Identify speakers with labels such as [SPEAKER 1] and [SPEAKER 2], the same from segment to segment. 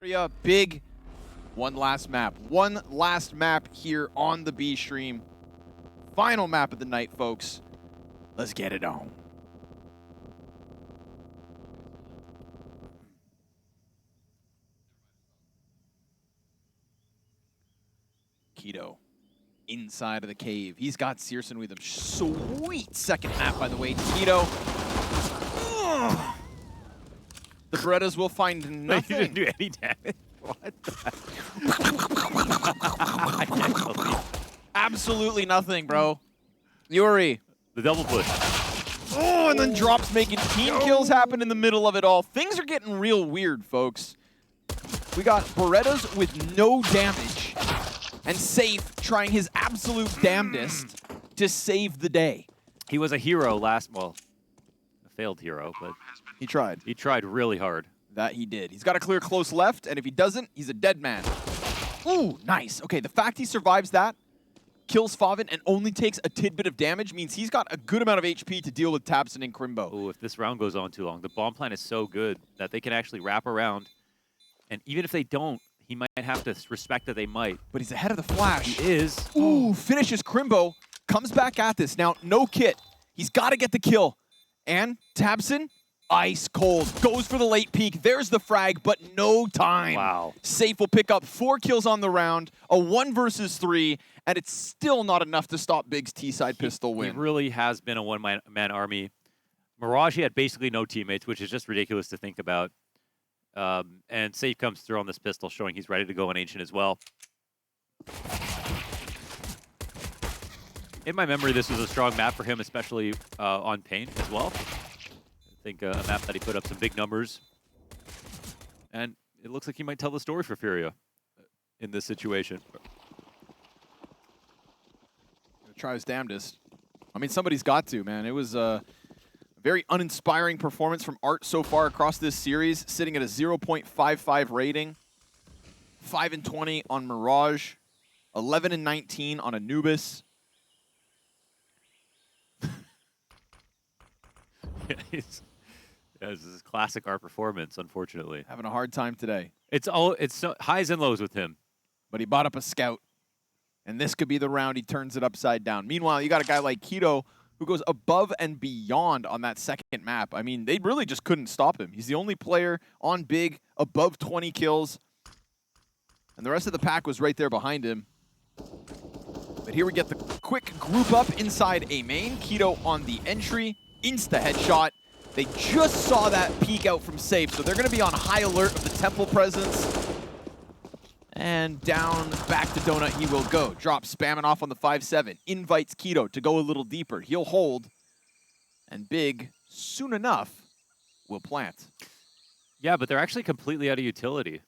[SPEAKER 1] FURIA, big one last map. One last map here on the B stream. Final map of the night, folks. Let's get it on. Keto inside of the cave. He's got Searson with him. Sweet second map, by the way. Keto. The Berettas will find nothing.
[SPEAKER 2] He didn't do any damage. What?
[SPEAKER 1] Absolutely nothing, bro. yuurih.
[SPEAKER 2] The double push.
[SPEAKER 1] Oh, and then drops making team kills happen in the middle of it all. Things are getting real weird, folks. We got Berettas with no damage and safe trying his absolute damnedest to save the day.
[SPEAKER 2] He was a hero last, well, a failed hero, but
[SPEAKER 1] he tried.
[SPEAKER 2] He tried really hard.
[SPEAKER 1] That he did. He's got a clear close left, and if he doesn't, he's a dead man. Ooh, nice. Okay, the fact he survives that, kills faveN, and only takes a tidbit of damage means he's got a good amount of HP to deal with tabseN and Crimbo.
[SPEAKER 2] Ooh, if this round goes on too long, the bomb plan is so good that they can actually wrap around, and even if they don't, he might have to respect that they might.
[SPEAKER 1] But he's ahead of the flash.
[SPEAKER 2] He is.
[SPEAKER 1] Ooh, finishes Crimbo, comes back at this. Now, no kit. He's got to get the kill. And tabseN, ice cold, goes for the late peek. There's the frag, but no time.
[SPEAKER 2] Wow.
[SPEAKER 1] Safe will pick up 4 kills on the round, a 1 versus 3, and it's still not enough to stop Big's T-side pistol win.
[SPEAKER 2] He really has been a one-man army. Mirage, he had basically no teammates, which is just ridiculous to think about. And Safe comes through on this pistol, showing he's ready to go on Ancient as well. In my memory, this was a strong map for him, especially on Pain as well. I think a map that he put up some big numbers. And it looks like he might tell the story for FURIA in this situation.
[SPEAKER 1] Try his damnedest. I mean, somebody's got to, man. It was a very uninspiring performance from Art so far across this series, sitting at a 0.55 rating. 5-20 on Mirage, 11-19 on Anubis.
[SPEAKER 2] This is classic Art performance, unfortunately.
[SPEAKER 1] Having a hard time today.
[SPEAKER 2] It's so highs and lows with him.
[SPEAKER 1] But he bought up a scout. And this could be the round he turns it upside down. Meanwhile, you got a guy like Keto who goes above and beyond on that second map. I mean, they really just couldn't stop him. He's the only player on Big above 20 kills. And the rest of the pack was right there behind him. But here we get the quick group up inside A main. Keto on the entry. Insta headshot. They just saw that peek out from Safe, so they're going to be on high alert of the temple presence. And down back to Donut he will go. Drop spamming off on the 5-7. Invites Keto to go a little deeper. He'll hold. And Big, soon enough, will plant.
[SPEAKER 2] Yeah, but they're actually completely out of utility.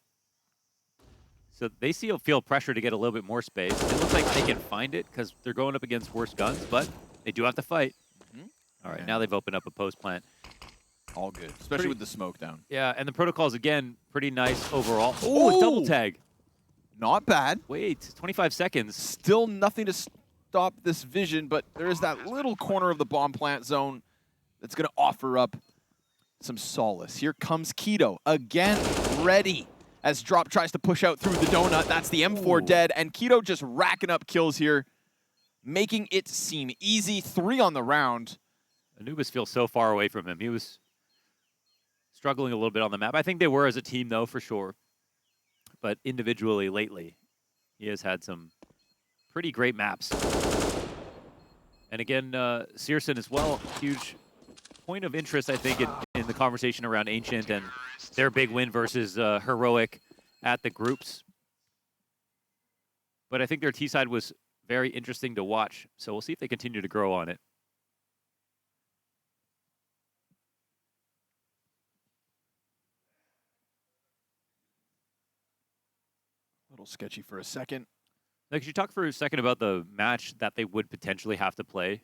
[SPEAKER 2] So they feel pressure to get a little bit more space. It looks like they can find it because they're going up against worse guns, but they do have to fight. All right, now they've opened up a post plant.
[SPEAKER 1] All good, especially with the smoke down.
[SPEAKER 2] Yeah, and the protocols, again, pretty nice overall. Oh, a double tag.
[SPEAKER 1] Not bad.
[SPEAKER 2] Wait, 25 seconds.
[SPEAKER 1] Still nothing to stop this vision, but there is that little corner of the bomb plant zone that's going to offer up some solace. Here comes Keto, again ready, as Drop tries to push out through the donut. That's the M4 dead, and Keto just racking up kills here, making it seem easy. 3 on the round.
[SPEAKER 2] Anubis feels so far away from him. He was struggling a little bit on the map. I think they were as a team, though, for sure. But individually, lately, he has had some pretty great maps. And again, Searson as well, huge point of interest, I think, in the conversation around Ancient and their big win versus Heroic at the groups. But I think their T-side was very interesting to watch, so we'll see if they continue to grow on it.
[SPEAKER 1] A little sketchy for a second.
[SPEAKER 2] Now, could you talk for a second about the match that they would potentially have to play?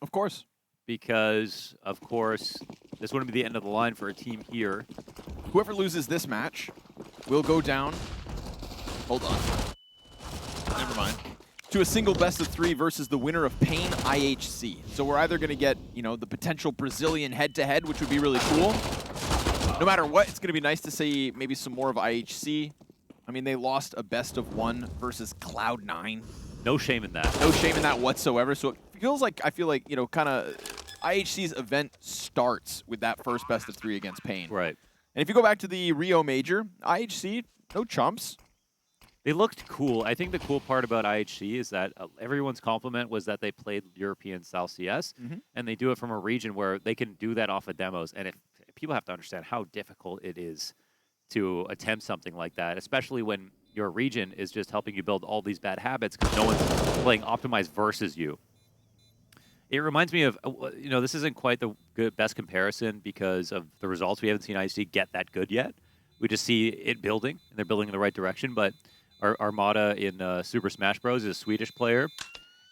[SPEAKER 1] Of course.
[SPEAKER 2] Because, of course, this wouldn't be the end of the line for a team here.
[SPEAKER 1] Whoever loses this match will go down. Hold on. Never mind. To a single best of 3 versus the winner of Pain IHC. So we're either going to get, you know, the potential Brazilian head-to-head, which would be really cool, no matter what, it's going to be nice to see maybe some more of IHC. I mean, they lost a best-of-1 versus Cloud9.
[SPEAKER 2] No shame in that.
[SPEAKER 1] No shame in that whatsoever. So it feels like, I feel like, you know, kind of IHC's event starts with that first best-of-3 against Pain.
[SPEAKER 2] Right.
[SPEAKER 1] And if you go back to the Rio Major, IHC, no chumps.
[SPEAKER 2] They looked cool. I think the cool part about IHC is that everyone's compliment was that they played European-style CS, and they do it from a region where they can do that off of demos. And if people have to understand how difficult it is to attempt something like that, especially when your region is just helping you build all these bad habits because no one's playing optimized versus you. It reminds me of, you know, this isn't quite the best comparison because of the results. We haven't seen IHC get that good yet. We just see it building, and they're building in the right direction. But Armada in Super Smash Bros. Is a Swedish player,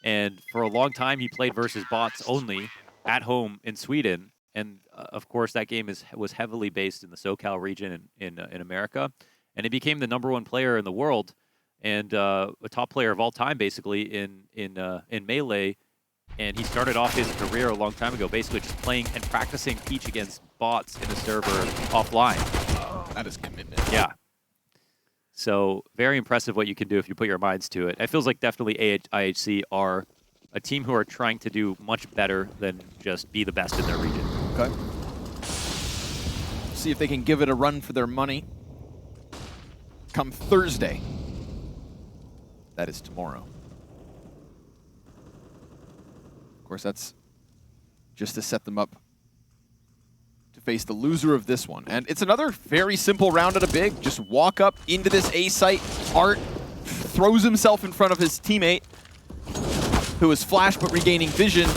[SPEAKER 2] and for a long time he played versus bots only at home in Sweden. And of course, that game was heavily based in the SoCal region in America, and he became the #1 player in the world and a top player of all time, basically in Melee. And he started off his career a long time ago, basically just playing and practicing Peach against bots in a server offline.
[SPEAKER 1] That is commitment.
[SPEAKER 2] Yeah. So very impressive what you can do if you put your minds to it. It feels like definitely IHC are a team who are trying to do much better than just be the best in their region.
[SPEAKER 1] Okay. See if they can give it a run for their money come Thursday. That is tomorrow. Of course, that's just to set them up to face the loser of this one. And it's another very simple round at a big. Just walk up into this A site. Art throws himself in front of his teammate, who is flash but regaining vision.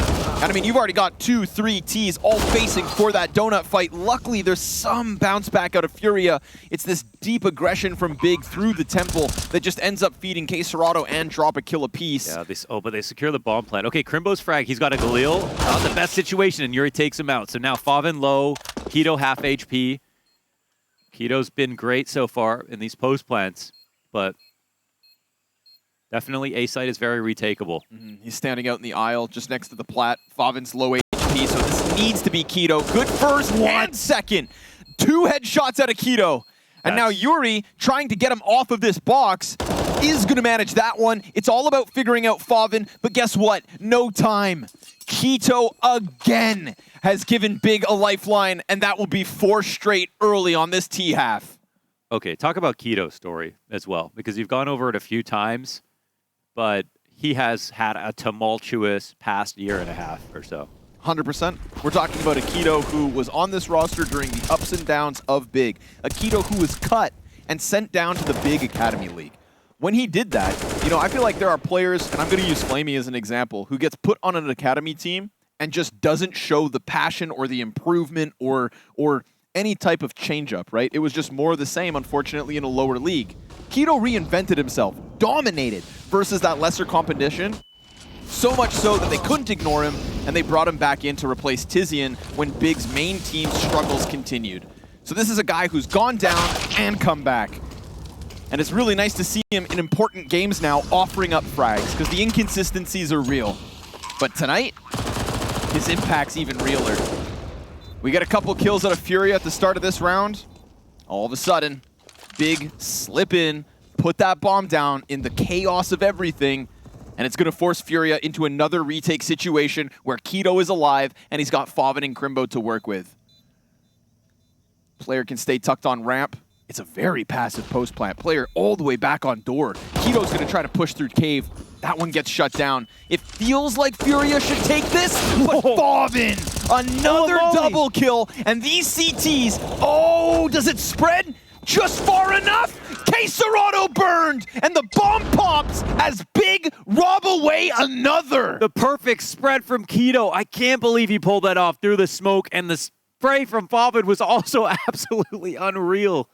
[SPEAKER 1] And I mean, you've already got 2, 3 Ts all facing for that donut fight. Luckily, there's some bounce back out of FURIA. It's this deep aggression from Big through the temple that just ends up feeding KSCERATO and drop a kill apiece.
[SPEAKER 2] Yeah, but they secure the bomb plant. Okay, Crimbo's frag. He's got a Galil. Not the best situation, and yuurih takes him out. So now faveN low, Keto half HP. Keto's been great so far in these post plants, but definitely A site is very retakeable.
[SPEAKER 1] He's standing out in the aisle just next to the plat. faveN's low HP, so this needs to be Keto. Good first and second. 2 headshots out of Keto. And now yuurih, trying to get him off of this box, is going to manage that one. It's all about figuring out faveN, but guess what? No time. Keto again has given Big a lifeline, and that will be 4 straight early on this T-half.
[SPEAKER 2] Okay, talk about Keto's story as well, because you've gone over it a few times, but he has had a tumultuous past year and a half or so.
[SPEAKER 1] 100%. We're talking about a Keto who was on this roster during the ups and downs of Big. A Keto who was cut and sent down to the Big Academy League. When he did that, you know, I feel like there are players, and I'm going to use Flamey as an example, who gets put on an academy team and just doesn't show the passion or the improvement or any type of change-up, right? It was just more of the same, unfortunately, in a lower league. Keto reinvented himself, dominated versus that lesser competition, so much so that they couldn't ignore him, and they brought him back in to replace Tizian when Big's main team struggles continued. So this is a guy who's gone down and come back. And it's really nice to see him in important games now offering up frags, because the inconsistencies are real. But tonight, his impact's even realer. We get a couple kills out of FURIA at the start of this round. All of a sudden, Big slip in, put that bomb down in the chaos of everything, and it's going to force FURIA into another retake situation where Keto is alive and he's got faveN and Crimbo to work with. Player can stay tucked on ramp. It's a very passive post plant. Player all the way back on door. Keto's going to try to push through cave. That one gets shut down. It feels like FURIA should take this, but faveN, another double kill. And these CTs, oh, does it spread just far enough? KSCERATO burned, and the bomb pops as Big rob away another.
[SPEAKER 2] The perfect spread from Keto. I can't believe he pulled that off through the smoke, and the spray from faveN was also absolutely unreal.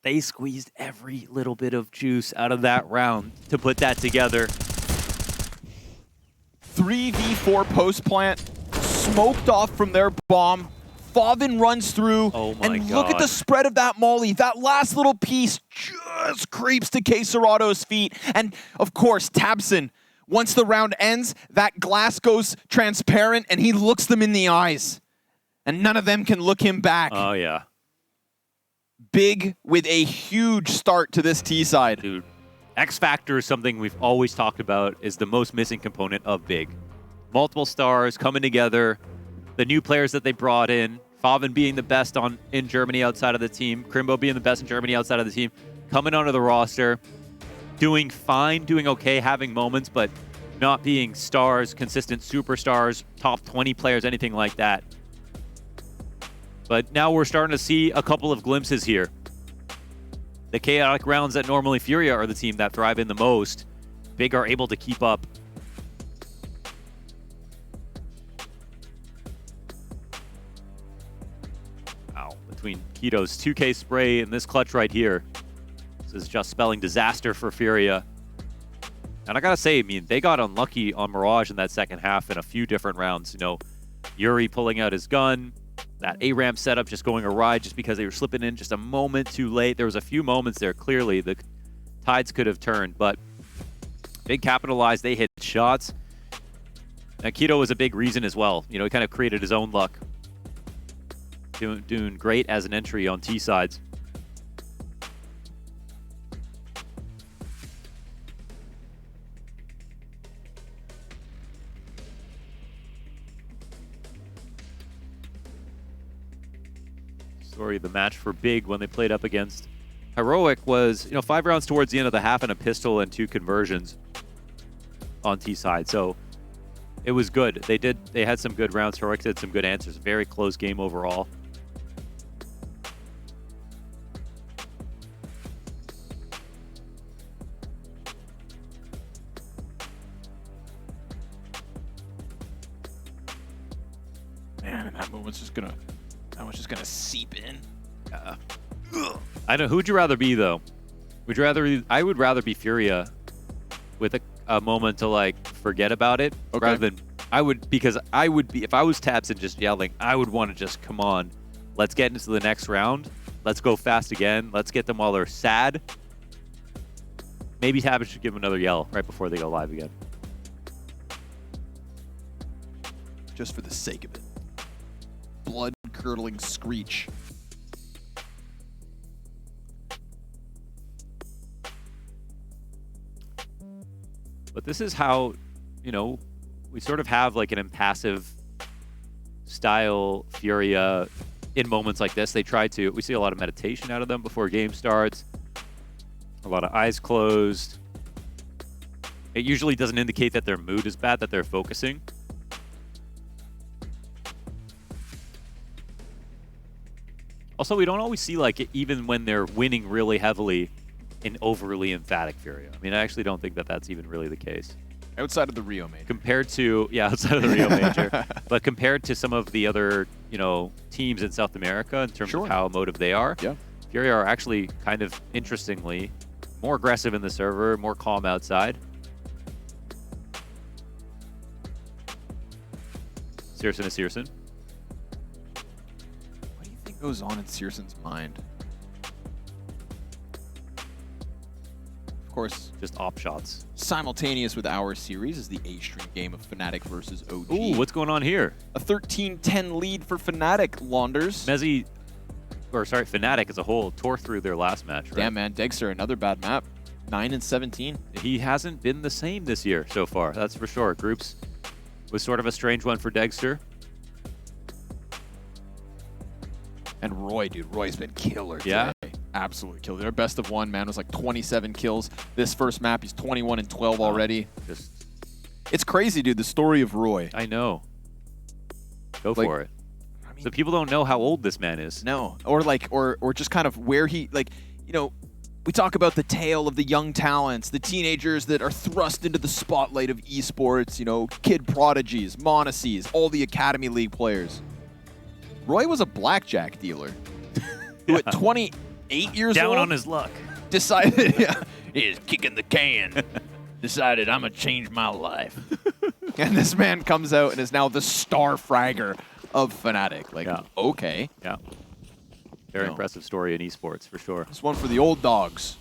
[SPEAKER 2] They squeezed every little bit of juice out of that round to put that together.
[SPEAKER 1] 3v4 post plant, smoked off from their bomb. faveN runs through, and look at the spread of that molly. That last little piece just creeps to KSCERATO's feet. And of course, tabseN, once the round ends, that glass goes transparent and he looks them in the eyes. And none of them can look him back.
[SPEAKER 2] Oh, yeah.
[SPEAKER 1] Big with a huge start to this T side.
[SPEAKER 2] Dude, X Factor is something we've always talked about, is the most missing component of Big. Multiple stars coming together, the new players that they brought in, faveN being the best in Germany outside of the team, Crimbo being the best in Germany outside of the team, coming onto the roster, doing fine, doing okay, having moments, but not being stars, consistent superstars, top 20 players, anything like that. But now we're starting to see a couple of glimpses here. The chaotic rounds that normally FURIA are the team that thrive in the most, Big are able to keep up. Wow, between Keto's 2K spray and this clutch right here, this is just spelling disaster for FURIA. And I gotta say, I mean, they got unlucky on Mirage in that second half in a few different rounds. You know, yuurih pulling out his gun, that A-ramp setup just going awry just because they were slipping in just a moment too late. There was a few moments there, clearly, the tides could have turned, but Big capitalized, they hit shots. And Keto was a big reason as well. You know, he kind of created his own luck. Doing great as an entry on T-sides. Story of the match for Big when they played up against Heroic was, you know, 5 rounds towards the end of the half and a pistol and 2 conversions on T side. So it was good. They had some good rounds. Heroic did some good answers. Very close game overall.
[SPEAKER 1] Man, and that movement's just gonna seep in.
[SPEAKER 2] I know. Who would you rather be though? Would you rather? I would rather be FURIA with a moment to like forget about it, rather than because I would be, if I was Tabs and just yelling, I would want to just, come on, let's get into the next round. Let's go fast again. Let's get them while they're sad. Maybe Tabs should give them another yell right before they go live again.
[SPEAKER 1] Just for the sake of it. Blood-curdling screech.
[SPEAKER 2] But this is how, you know, we sort of have like an impassive style FURIA in moments like this. They try to, we see a lot of meditation out of them before game starts. A lot of eyes closed. It usually doesn't indicate that their mood is bad, that they're focusing. Also, we don't always see, like, even when they're winning really heavily, an overly emphatic FURIA. I mean, I actually don't think that that's even really the case.
[SPEAKER 1] Outside of the Rio Major.
[SPEAKER 2] Compared to, yeah, outside of the Rio Major. But compared to some of the other, you know, teams in South America in terms of how emotive they are, FURIA are actually kind of, interestingly, more aggressive in the server, more calm outside. Searson is Searson.
[SPEAKER 1] What do you think goes on in Searson's mind? Of course,
[SPEAKER 2] just op shots.
[SPEAKER 1] Simultaneous with our series is the A-stream game of Fnatic versus OG.
[SPEAKER 2] Ooh, what's going on here?
[SPEAKER 1] A 13-10 lead for Fnatic, Launders.
[SPEAKER 2] Fnatic as a whole tore through their last match, right?
[SPEAKER 1] Damn, man. Degster, another bad map. 9-17.
[SPEAKER 2] He hasn't been the same this year so far, that's for sure. Groups was sort of a strange one for Degster.
[SPEAKER 1] And Roy, dude. Roy's been killer today. Absolutely killed. Their best of one, man, was like 27 kills. This first map, he's 21-12 already. It's crazy, dude, the story of Roy.
[SPEAKER 2] I know. Go for it. I mean, so people don't know how old this man is.
[SPEAKER 1] No. Or just kind of where he, like, you know, we talk about the tale of the young talents, the teenagers that are thrust into the spotlight of esports, you know, kid prodigies, Monacies, all the Academy League players. Roy was a blackjack dealer who at 28 years old,
[SPEAKER 2] down on his luck,
[SPEAKER 1] decided, he's kicking the can, decided I'm going to change my life. And this man comes out and is now the star fragger of Fnatic. Like, okay.
[SPEAKER 2] Yeah. Very impressive story in esports, for sure.
[SPEAKER 1] This one for the old dogs.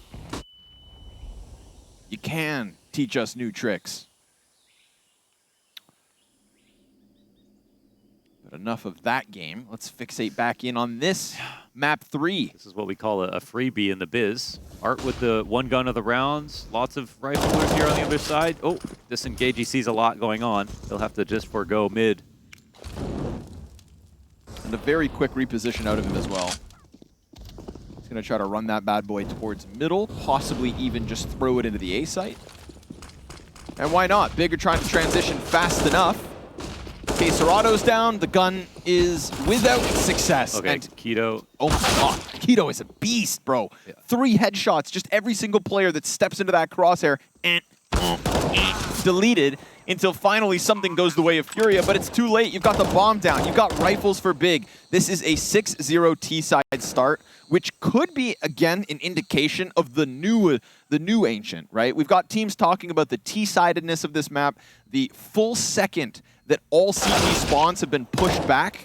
[SPEAKER 1] You can teach us new tricks. But enough of that game. Let's fixate back in on this map 3.
[SPEAKER 2] This is what we call a freebie in the biz. Art with the one gun of the rounds. Lots of riflers here on the other side. Oh, disengage. He sees a lot going on. He'll have to just forego mid.
[SPEAKER 1] And a very quick reposition out of him as well. He's going to try to run that bad boy towards middle, possibly even just throw it into the A site. And why not? Big are trying to transition fast enough. KSCERATO's down. The gun is without success.
[SPEAKER 2] Okay,
[SPEAKER 1] and
[SPEAKER 2] Keto.
[SPEAKER 1] oh my god, Keto is a beast, bro. Yeah. 3 headshots, just every single player that steps into that crosshair and deleted until finally something goes the way of FURIA, but it's too late. You've got the bomb down. You've got rifles for Big. This is a 6-0 T-side start, which could be, again, an indication of the new Ancient, right? We've got teams talking about the T-sidedness of this map, the full second that all CT spawns have been pushed back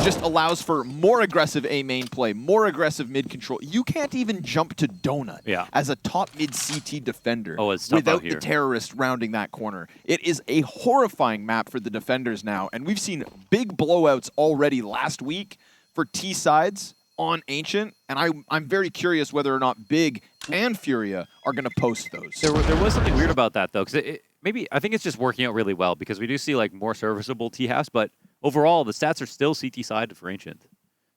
[SPEAKER 1] just allows for more aggressive A main play, more aggressive mid control. You can't even jump to Donut as a top mid CT defender without the terrorist rounding that corner. It is a horrifying map for the defenders now, and we've seen big blowouts already last week for T sides on Ancient, and I'm very curious whether or not Big and FURIA are going to post those.
[SPEAKER 2] There was something weird about that, though, because maybe I think it's just working out really well because we do see like more serviceable T-halves, but overall the stats are still CT sided for Ancient.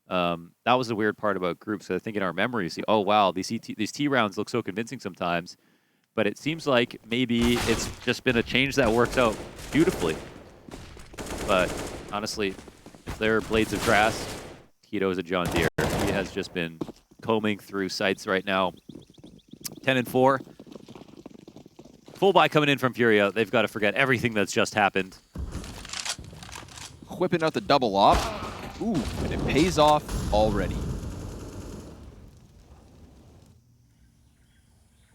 [SPEAKER 2] That was the weird part about groups. I think in our memory, you see, oh wow, these T rounds look so convincing sometimes, but it seems like maybe it's just been a change that works out beautifully. But honestly, they're blades of grass. Keto is a John Deere. He has just been combing through sites right now. 10-4. Full buy coming in from FURIA. They've got to forget everything that's just happened.
[SPEAKER 1] Whipping out the double op. Ooh, and it pays off already.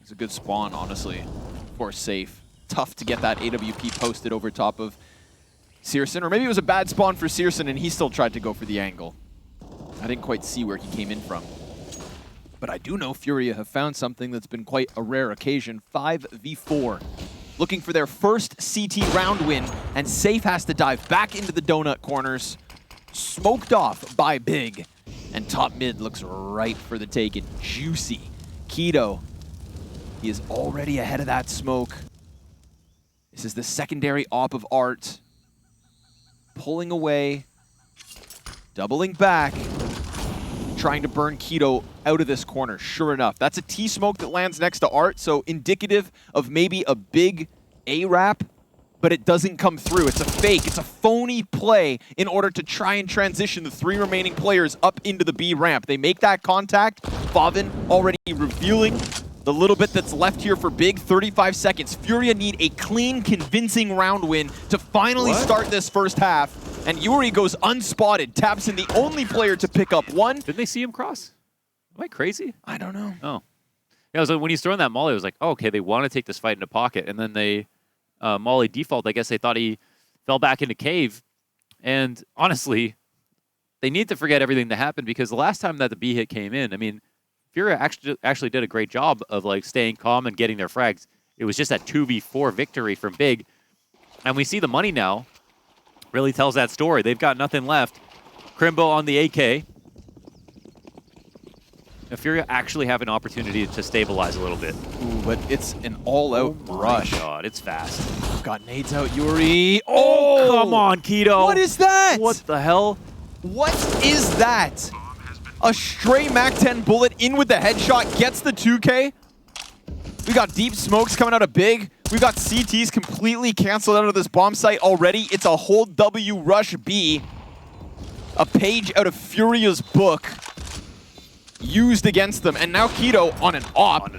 [SPEAKER 1] It's a good spawn, honestly, for safe. Tough to get that AWP posted over top of Searson, or maybe it was a bad spawn for Searson and he still tried to go for the angle. I didn't quite see where he came in from. But I do know FURIA have found something that's been quite a rare occasion. 5v4. Looking for their first CT round win, and Safe has to dive back into the donut corners. Smoked off by Big. And top mid looks ripe for the taking. Juicy. Keto. He is already ahead of that smoke. This is the secondary op of Art. Pulling away. Doubling back. Trying to burn Keto out of this corner. Sure enough, that's a T-smoke that lands next to Art, so indicative of maybe a big A-rap, but it doesn't come through. It's a fake. It's a phony play in order to try and transition the 3 remaining players up into the B ramp. They make that contact. faveN already revealing the little bit that's left here for Big. 35 seconds. FURIA need a clean, convincing round win to finally start this first half. And yuurih goes unspotted, taps in the only player to pick up one.
[SPEAKER 2] Didn't they see him cross? Am I crazy?
[SPEAKER 1] I don't know.
[SPEAKER 2] Oh. Yeah, it was like when he's throwing that molly, I was like, oh, okay, they want to take this fight into pocket. And then they, molly default, I guess they thought he fell back into cave. And honestly, they need to forget everything that happened because the last time that the B hit came in, I mean, FURIA actually did a great job of like staying calm and getting their frags. It was just that 2v4 victory from Big. And we see the money now. Really tells that story. They've got nothing left. Crimbo on the AK. Now, FURIA actually have an opportunity to stabilize a little bit.
[SPEAKER 1] Ooh, but it's an all-out rush.
[SPEAKER 2] Oh my god, it's fast.
[SPEAKER 1] Got nades out, yuurih.
[SPEAKER 2] Oh, come on, Keto.
[SPEAKER 1] What is that?
[SPEAKER 2] What the hell?
[SPEAKER 1] What is that? A stray MAC-10 bullet in with the headshot, gets the 2K. We got deep smokes coming out of Big. We got CTs completely canceled out of this bomb site already. It's a whole W rush B. A page out of FURIA's book used against them. And now Keto on an op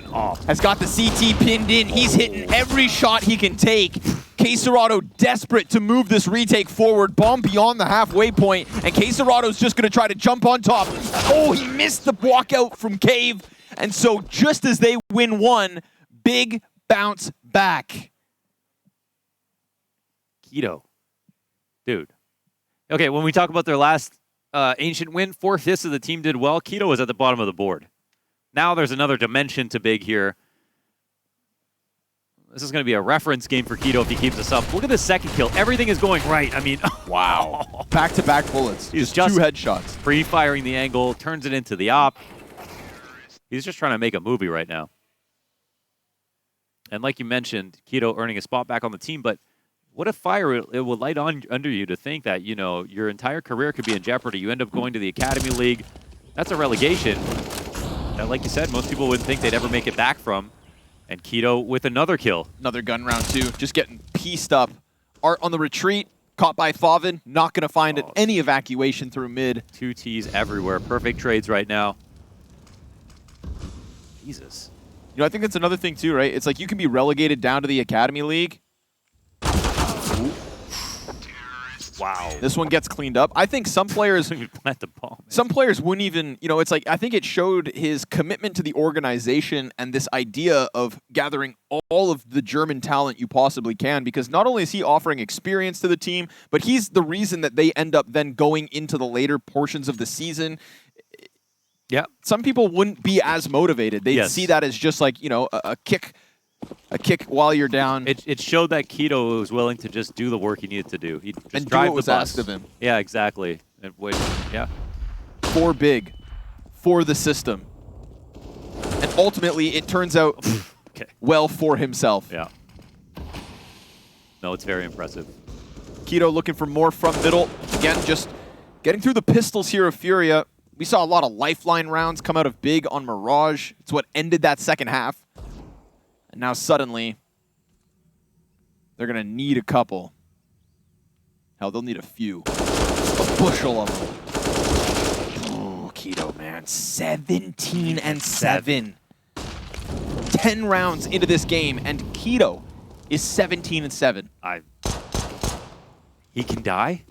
[SPEAKER 1] has got the CT pinned in. He's hitting every shot he can take. KSCERATO desperate to move this retake forward. Bomb beyond the halfway point. And KSCERATO's just going to try to jump on top. Oh, he missed the walkout from Cave. And so just as they win one, Big bounce back.
[SPEAKER 2] Keto. Dude. Okay, when we talk about their last Ancient win, 4/5 of the team did well. Keto was at the bottom of the board. Now there's another dimension to Big here. This is going to be a reference game for Keto if he keeps this up. Look at the second kill. Everything is going right. I mean,
[SPEAKER 1] wow. Back-to-back bullets.
[SPEAKER 2] He's
[SPEAKER 1] just 2 headshots.
[SPEAKER 2] Pre-firing the angle, turns it into the op. He's just trying to make a movie right now. And like you mentioned, Keto earning a spot back on the team, but what a fire it will light on under you to think that, you know, your entire career could be in jeopardy. You end up going to the Academy League. That's a relegation that, like you said, most people wouldn't think they'd ever make it back from. And Keto with another kill.
[SPEAKER 1] Another gun round, too. Just getting pieced up. Art on the retreat. Caught by faveN. Not going to find any evacuation through mid.
[SPEAKER 2] 2 Ts everywhere. Perfect trades right now. Jesus.
[SPEAKER 1] You know, I think that's another thing, too, right? It's like you can be relegated down to the Academy League. Ooh.
[SPEAKER 2] Wow.
[SPEAKER 1] This one gets cleaned up. I think some players
[SPEAKER 2] plant the ball,
[SPEAKER 1] some players wouldn't even, you know, it's like I think it showed his commitment to the organization and this idea of gathering all of the German talent you possibly can, because not only is he offering experience to the team, but he's the reason that they end up then going into the later portions of the season.
[SPEAKER 2] Yeah.
[SPEAKER 1] Some people wouldn't be as motivated. They'd see that as just like, you know, a kick while you're down.
[SPEAKER 2] It showed that Keto was willing to just do the work he needed to do. He just
[SPEAKER 1] and
[SPEAKER 2] drive
[SPEAKER 1] do what was
[SPEAKER 2] the bus.
[SPEAKER 1] asked of him.
[SPEAKER 2] Yeah, exactly. And yeah.
[SPEAKER 1] For big, for the system. And ultimately, it turns out well for himself.
[SPEAKER 2] Yeah. No, it's very impressive.
[SPEAKER 1] Keto looking for more from middle. Again, just getting through the pistols here of FURIA. We saw a lot of lifeline rounds come out of big on Mirage. It's what ended that second half. And now suddenly, they're going to need a couple. Hell, they'll need a few. A bushel of them. Oh, Keto, man. 17-7. 10 rounds into this game, and Keto is 17-7.
[SPEAKER 2] He can die?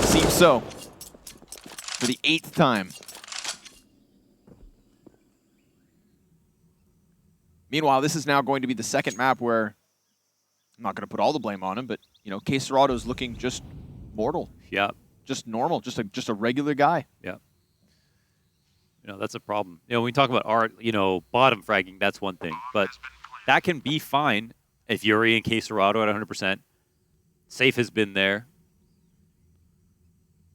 [SPEAKER 1] Seems so. For the 8th time. Meanwhile, this is now going to be the second map where I'm not going to put all the blame on him, but you know, KSCERATO's looking just mortal.
[SPEAKER 2] Yeah.
[SPEAKER 1] Just normal, just a regular guy.
[SPEAKER 2] Yeah. You know, that's a problem. You know, when we talk about art, you know, bottom fragging, that's one thing, but that can be fine if yuurih and KSCERATO at 100%. Safe has been there.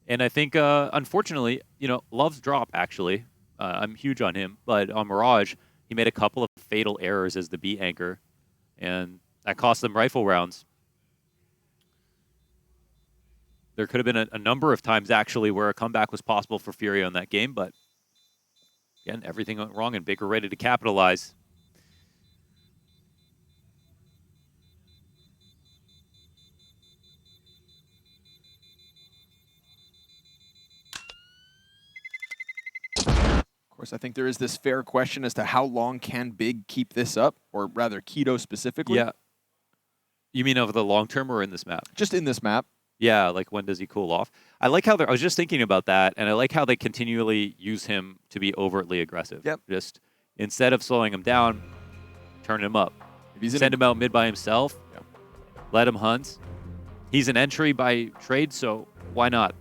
[SPEAKER 2] And I think, unfortunately, you know, Love's drop, actually. I'm huge on him. But on Mirage, he made a couple of fatal errors as the B anchor. And that cost them rifle rounds. There could have been a number of times, actually, where a comeback was possible for FURIA in that game. But, again, everything went wrong, and Big were ready to capitalize.
[SPEAKER 1] Of course, I think there is this fair question as to how long can Big keep this up, or rather Keto specifically.
[SPEAKER 2] Yeah. You mean over the long term or in this map?
[SPEAKER 1] Just in this map.
[SPEAKER 2] Yeah, like when does he cool off? I like how I was just thinking about that, and I like how they continually use him to be overtly aggressive.
[SPEAKER 1] Yep.
[SPEAKER 2] Just instead of slowing him down, turn him up.
[SPEAKER 1] If he's
[SPEAKER 2] Send him out mid by himself.
[SPEAKER 1] Yeah.
[SPEAKER 2] Let him hunt. He's an entry by trade, so why not?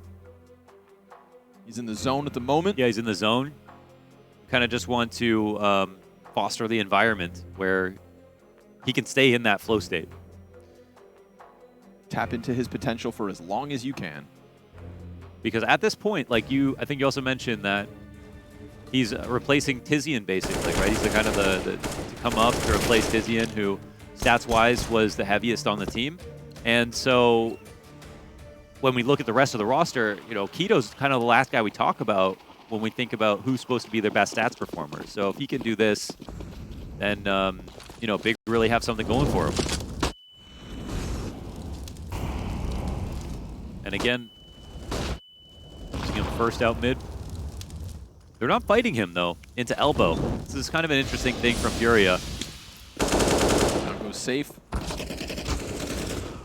[SPEAKER 1] He's in the zone at the moment.
[SPEAKER 2] Yeah, he's in the zone. Kind of just want to foster the environment where he can stay in that flow state.
[SPEAKER 1] Tap into his potential for as long as you can.
[SPEAKER 2] Because at this point, like I think you also mentioned that he's replacing Tizian basically, right? He's the kind of the to come up to replace Tizian, who stats-wise was the heaviest on the team. And so when we look at the rest of the roster, you know, Keto's kind of the last guy we talk about when we think about who's supposed to be their best stats performers. So if he can do this, then, you know, Big really have something going for him. And again, using him first out mid. They're not fighting him, though, into elbow. This is kind of an interesting thing from FURIA.
[SPEAKER 1] Now goes safe.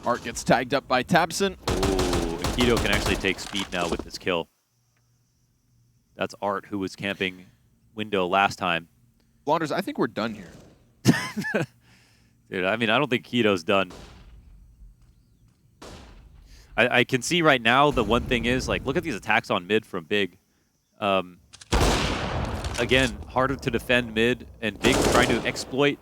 [SPEAKER 1] Art gets tagged up by Tabson.
[SPEAKER 2] Ooh, and Keto can actually take speed now with this kill. That's Art, who was camping window last time.
[SPEAKER 1] Blonders, I think we're done here.
[SPEAKER 2] Dude, I mean, I don't think Keto's done. I can see right now the one thing is, like, look at these attacks on mid from Big. Again, harder to defend mid, and Big trying to exploit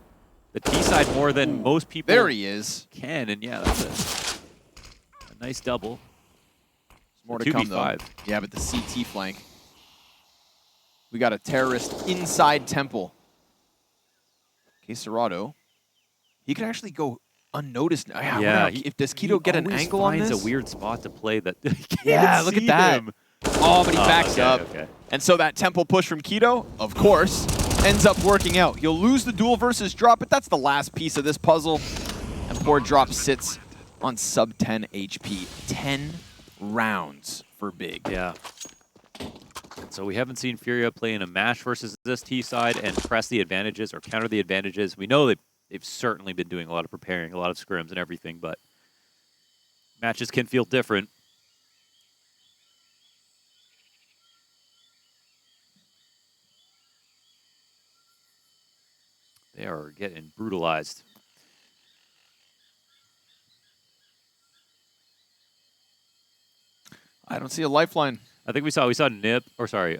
[SPEAKER 2] the T side more than most people
[SPEAKER 1] There he is.
[SPEAKER 2] can, and yeah, that's a nice double.
[SPEAKER 1] More to come, though. Yeah, but the CT flank. We got a terrorist inside Temple. KSCERATO. He could actually go unnoticed.
[SPEAKER 2] Yeah.
[SPEAKER 1] If does Keto get an angle on this?
[SPEAKER 2] He finds a weird spot to play that.
[SPEAKER 1] Yeah, look at that.
[SPEAKER 2] Him.
[SPEAKER 1] Oh, but he backs up.
[SPEAKER 2] Okay.
[SPEAKER 1] And so that Temple push from Keto, of course, ends up working out. You'll lose the duel versus drop, but that's the last piece of this puzzle. And poor drop sits on sub 10 HP. 10 rounds for Big.
[SPEAKER 2] Yeah. So we haven't seen FURIA play in a match versus this T side and press the advantages or counter the advantages. We know they've certainly been doing a lot of preparing, a lot of scrims and everything, but matches can feel different. They are getting brutalized.
[SPEAKER 1] I don't see a lifeline.
[SPEAKER 2] I think we saw Nip, or sorry,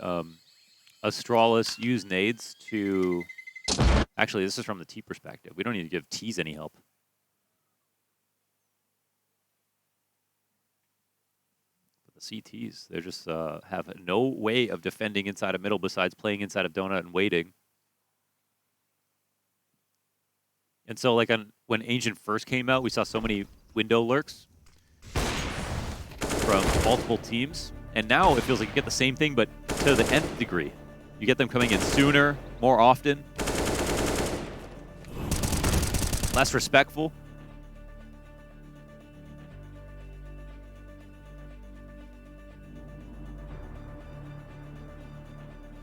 [SPEAKER 2] Astralis use nades to... Actually, this is from the T perspective. We don't need to give T's any help. But the CTs, they just have no way of defending inside of middle besides playing inside of Donut and waiting. And so, like, when Ancient first came out, we saw so many window lurks from multiple teams. And now it feels like you get the same thing, but to the nth degree. You get them coming in sooner, more often. Less respectful.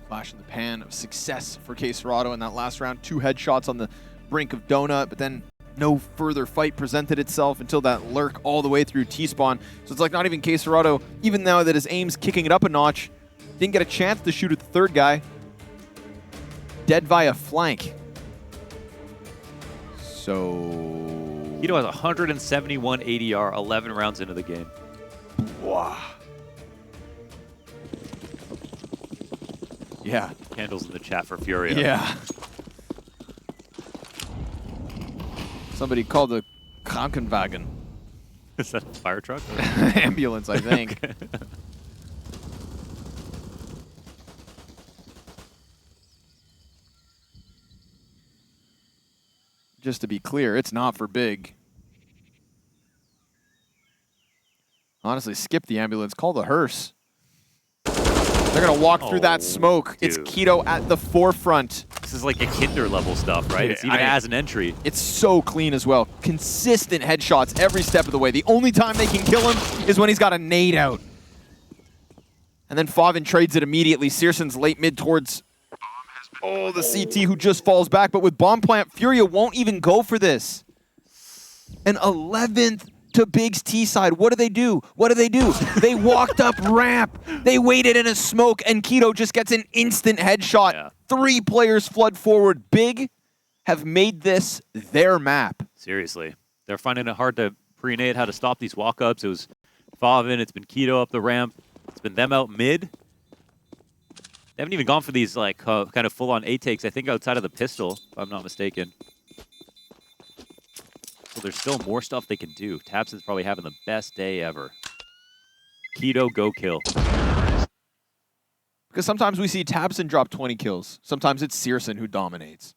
[SPEAKER 1] Flash in the pan of success for KSCERATO in that last round. 2 headshots on the brink of Donut, but then no further fight presented itself until that lurk all the way through T-spawn. So it's like not even KSCERATO, even now that his aim's kicking it up a notch, didn't get a chance to shoot at the third guy. Dead via flank. So...
[SPEAKER 2] Keto has 171 ADR, 11 rounds into the game.
[SPEAKER 1] Wow. Yeah.
[SPEAKER 2] Candles in the chat for FURIA.
[SPEAKER 1] Yeah. Somebody called the Krankenwagen.
[SPEAKER 2] Is that a fire truck?
[SPEAKER 1] Ambulance, I think.
[SPEAKER 2] Okay.
[SPEAKER 1] Just to be clear, it's not for Big. Honestly, skip the ambulance. Call the hearse. They're going to walk through that smoke.
[SPEAKER 2] Dude.
[SPEAKER 1] It's Keto at the forefront.
[SPEAKER 2] This is like a Kinder level stuff, right? It's even as an entry.
[SPEAKER 1] It's so clean as well. Consistent headshots every step of the way. The only time they can kill him is when he's got a nade out. And then faveN trades it immediately. Searson's late mid towards... Oh, the CT who just falls back. But with bomb plant, FURIA won't even go for this. An 11th to Big's T side. What do they do? What do they do? They walked up ramp. They waited in a smoke, and Keto just gets an instant headshot.
[SPEAKER 2] Yeah.
[SPEAKER 1] 3 players flood forward. Big have made this their map.
[SPEAKER 2] Seriously. They're finding it hard to pre-nade how to stop these walk-ups. It was faveN, it's been Keto up the ramp. It's been them out mid. They haven't even gone for these like kind of full-on A-takes, I think, outside of the pistol, if I'm not mistaken. So there's still more stuff they can do. tabseN's probably having the best day ever. Keto, go kill.
[SPEAKER 1] Because sometimes we see tabseN drop 20 kills. Sometimes it's Searson who dominates.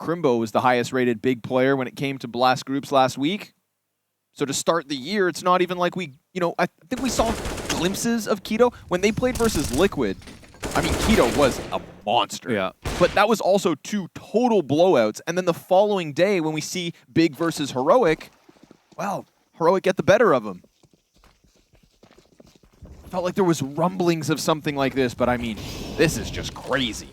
[SPEAKER 1] Crimbo was the highest rated Big player when it came to blast groups last week. So to start the year, it's not even like we, I think we saw glimpses of Keto when they played versus Liquid. I mean, Keto was a monster.
[SPEAKER 2] Yeah.
[SPEAKER 1] But that was also 2 total blowouts. And then the following day when we see Big versus Heroic, well, Heroic get the better of him. Felt like there was rumblings of something like this, but I mean, this is just crazy.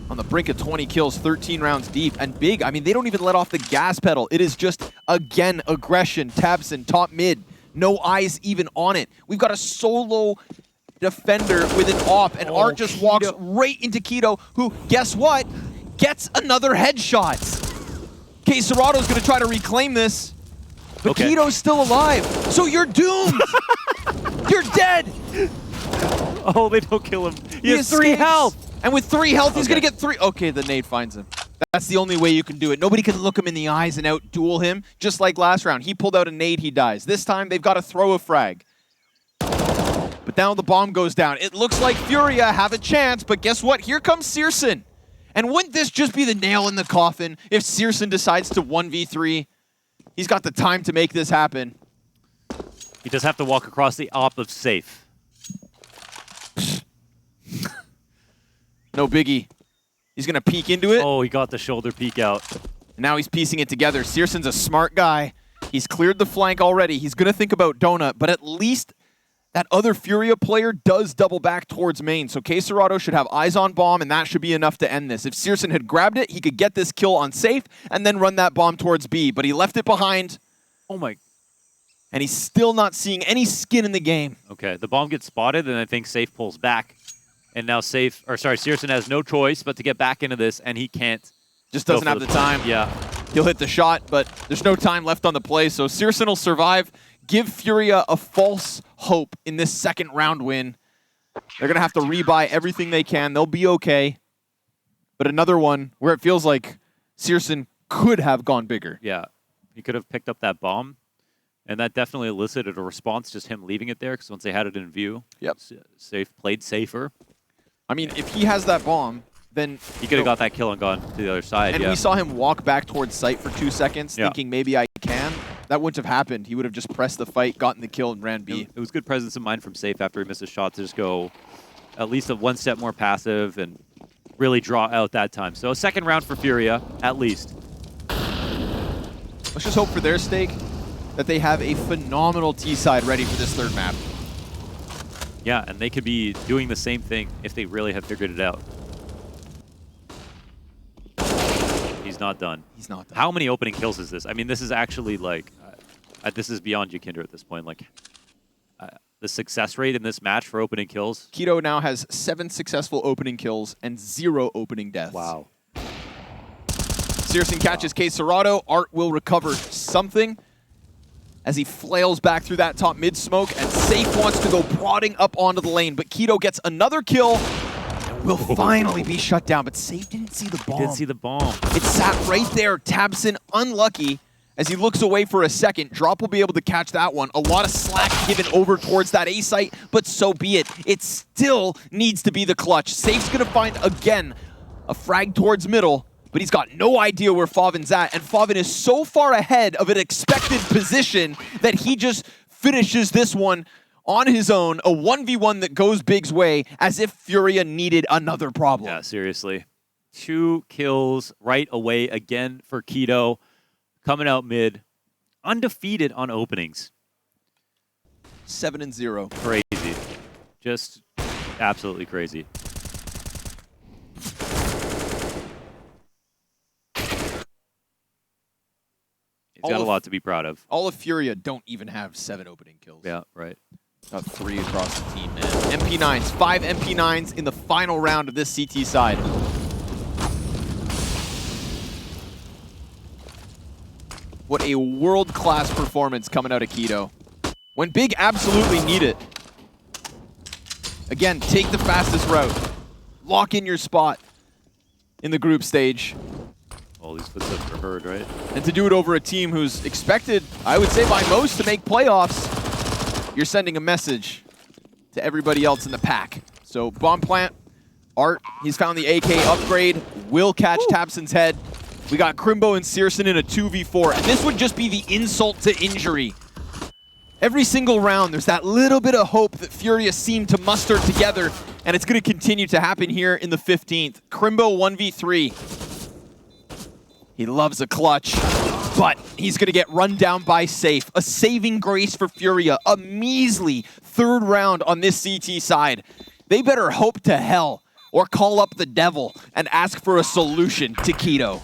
[SPEAKER 1] On the brink of 20 kills, 13 rounds deep. And Big, I mean, they don't even let off the gas pedal. It is just, again, aggression. tabseN, top mid. No eyes even on it. We've got a solo defender with an op, and Art just walks right into Keto, who, guess what? Gets another headshot. KSCERATO's going to try to reclaim this, but Keto's still alive. So you're doomed. You're dead.
[SPEAKER 2] Oh, they don't kill him. He has 3 health.
[SPEAKER 1] And with 3 health, he's going to get 3. Okay, the nade finds him. That's the only way you can do it. Nobody can look him in the eyes and out-duel him, just like last round. He pulled out a nade, he dies. This time, they've got to throw a frag. But now the bomb goes down. It looks like FURIA have a chance, but guess what? Here comes CSGO. And wouldn't this just be the nail in the coffin if CSGO decides to 1v3? He's got the time to make this happen.
[SPEAKER 2] He does have to walk across the op of safe.
[SPEAKER 1] No biggie. He's going to peek into it.
[SPEAKER 2] Oh, he got the shoulder peek out.
[SPEAKER 1] Now he's piecing it together. CSGO's a smart guy. He's cleared the flank already. He's going to think about Donut, but at least that other FURIA player does double back towards main. So KSCERATO should have eyes on bomb, and that should be enough to end this. If CSGO had grabbed it, he could get this kill on safe and then run that bomb towards B. But he left it behind.
[SPEAKER 2] Oh my.
[SPEAKER 1] And he's still not seeing any skin in the game.
[SPEAKER 2] Okay, the bomb gets spotted, and I think safe pulls back. And now CSGO has no choice but to get back into this, and he can't.
[SPEAKER 1] Just doesn't have the time.
[SPEAKER 2] Yeah.
[SPEAKER 1] He'll hit the shot, but there's no time left on the play, so CSGO will survive. Give FURIA a false hope in this second round win. They're going to have to rebuy everything they can. They'll be okay. But another one where it feels like CSGO could have gone bigger.
[SPEAKER 2] Yeah. He could have picked up that bomb, and that definitely elicited a response, just him leaving it there, because once they had it in view,
[SPEAKER 1] yep.
[SPEAKER 2] Safe played safer.
[SPEAKER 1] I mean, if he has that bomb, then
[SPEAKER 2] he could have got that kill and gone to the other side.
[SPEAKER 1] And we saw him walk back towards site for 2 seconds, thinking maybe I can. That wouldn't have happened. He would have just pressed the fight, gotten the kill, and ran B.
[SPEAKER 2] It was good presence of mind from Safe after he missed a shot to just go at least a 1 step more passive and really draw out that time. So a second round for FURIA, at least.
[SPEAKER 1] Let's just hope for their sake that they have a phenomenal T-side ready for this third map.
[SPEAKER 2] Yeah, and they could be doing the same thing if they really have figured it out. He's not done.
[SPEAKER 1] He's not done.
[SPEAKER 2] How many opening kills is this? I mean, this is actually like, this is beyond Yukinder at this point. Like, the success rate in this match for opening kills.
[SPEAKER 1] Keto now has 7 successful opening kills and 0 opening deaths.
[SPEAKER 2] Wow.
[SPEAKER 1] CSGO catches KSCERATO. Art will recover something as he flails back through that top mid smoke, and Safe wants to go prodding up onto the lane, but Keto gets another kill and will finally be shut down, but Safe didn't see the bomb.
[SPEAKER 2] He didn't see the bomb.
[SPEAKER 1] It sat right there. Tabson unlucky as he looks away for a second. Drop will be able to catch that one. A lot of slack given over towards that A site, but so be it. It still needs to be the clutch. Safe's gonna find, again, a frag towards middle, but he's got no idea where faveN's at, and faveN is so far ahead of an expected position that he just finishes this one on his own, a 1v1 that goes Big's way, as if FURIA needed another problem.
[SPEAKER 2] Yeah, seriously. 2 kills right away again for Keto, coming out mid, undefeated on openings.
[SPEAKER 1] 7-0.
[SPEAKER 2] Crazy. Just absolutely crazy. He's got a lot to be proud of.
[SPEAKER 1] All of FURIA don't even have 7 opening kills.
[SPEAKER 2] Yeah, right.
[SPEAKER 1] Got 3 across the team, man. MP9s, 5 MP9s in the final round of this CT side. What a world-class performance coming out of Keto. When Big absolutely need it. Again, take the fastest route. Lock in your spot in the group stage.
[SPEAKER 2] All these footsteps are heard, right?
[SPEAKER 1] And to do it over a team who's expected, I would say by most, to make playoffs, you're sending a message to everybody else in the pack. So bomb plant, Art, he's found the AK upgrade, will catch Tabson's head. We got Crimbo and CSGO in a 2v4, and this would just be the insult to injury. Every single round, there's that little bit of hope that FURIA seem to muster together, and it's going to continue to happen here in the 15th. Crimbo 1v3. He loves a clutch, but he's going to get run down by Safe. A saving grace for FURIA. A measly 3rd round on this CT side. They better hope to hell or call up the devil and ask for a solution to Keto.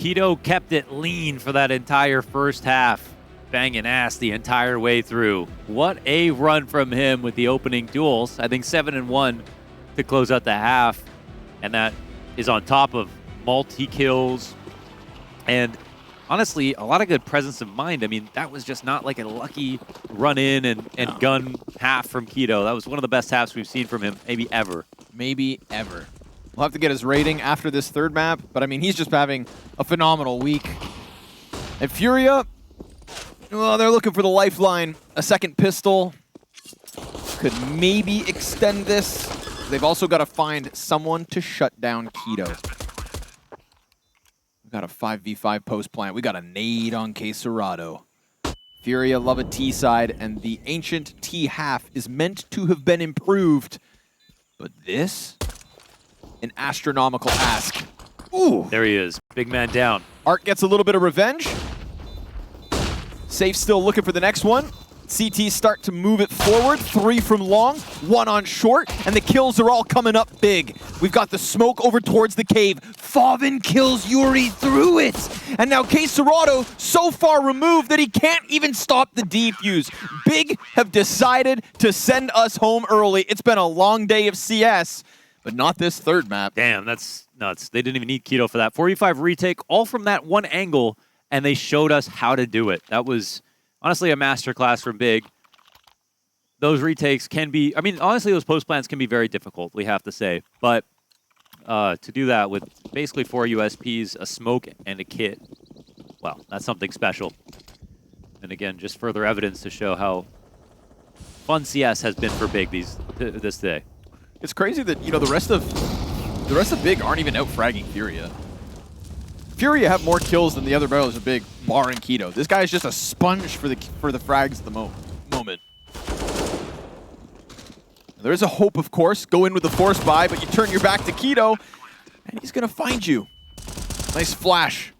[SPEAKER 2] Keto kept it lean for that entire first half, banging ass the entire way through. What a run from him with the opening duels. I think 7-1 to close out the half, and that is on top of multi-kills and honestly a lot of good presence of mind. I mean, that was just not like a lucky run in and gun half from Keto. That was one of the best halves we've seen from him, maybe ever.
[SPEAKER 1] Maybe ever. We'll have to get his rating after this third map, but I mean, he's just having a phenomenal week. And FURIA, well, they're looking for the lifeline. A second pistol could maybe extend this. They've also got to find someone to shut down Keto. We've got a 5v5 post plant. We got a nade on KSCERATO. FURIA love a T side, and the ancient T half is meant to have been improved. But this? An astronomical ask. Ooh.
[SPEAKER 2] There he is. Big man down.
[SPEAKER 1] Art gets a little bit of revenge. Safe still looking for the next one. CT start to move it forward. 3 from long, 1 on short, and the kills are all coming up big. We've got the smoke over towards the cave. faveN kills yuurih through it. And now KSCERATO so far removed that he can't even stop the defuse. Big have decided to send us home early. It's been a long day of CS, but not this third map.
[SPEAKER 2] Damn, that's nuts. They didn't even need Keto for that. 45 retake, all from that one angle, and they showed us how to do it. That was honestly a masterclass from Big. Those retakes can be, I mean, honestly, those post plants can be very difficult, we have to say. But to do that with basically 4 USPs, a smoke, and a kit, well, that's something special. And again, just further evidence to show how fun CS has been for Big this day.
[SPEAKER 1] It's crazy that, you know, the rest of Big aren't even out fragging FURIA. FURIA have more kills than the other barrels of Big, barring Keto. This guy is just a sponge for the frags at the moment. There is a hope, of course. Go in with the force buy, but you turn your back to Keto, and he's going to find you. Nice flash.